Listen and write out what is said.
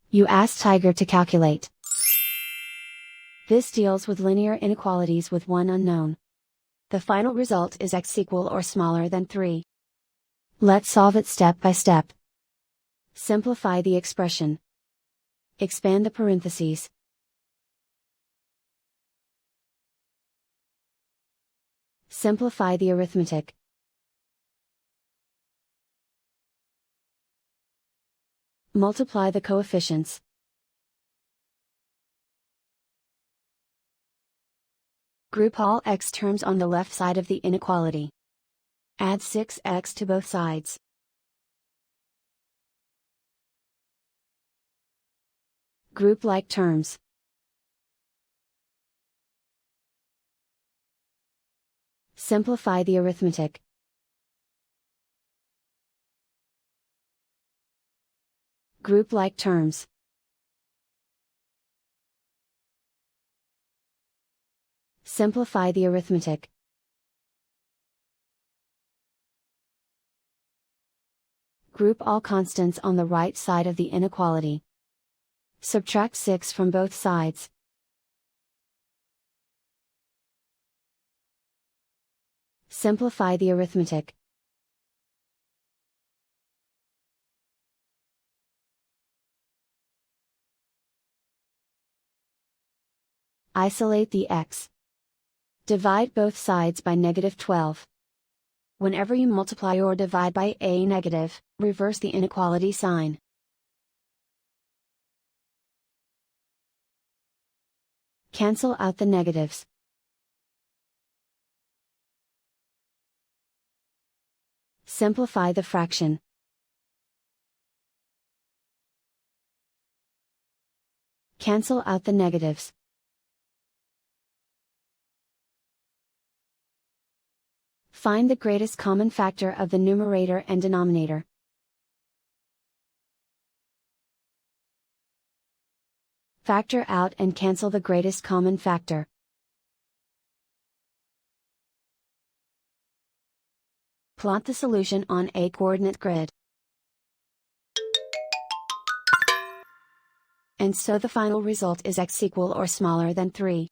You ask Tiger to calculate. This deals with linear inequalities with one unknown. The final result is x equal or smaller than 3. Let's solve it step by step. Simplify the expression. Expand the parentheses. Simplify the arithmetic. Multiply the coefficients. Group all x terms on the left side of the inequality. Add 6x to both sides. Group like terms. Simplify the arithmetic. Group like terms. Simplify the arithmetic. Group all constants on the right side of the inequality. Subtract 6 from both sides. Simplify the arithmetic. Isolate the x. Divide both sides by -12. Whenever you multiply or divide by a negative, reverse the inequality sign. Cancel out the negatives. Simplify the fraction. Cancel out the negatives. Find the greatest common factor of the numerator and denominator. Factor out and cancel the greatest common factor. Plot the solution on a coordinate grid. And so the final result is x equal or smaller than 3.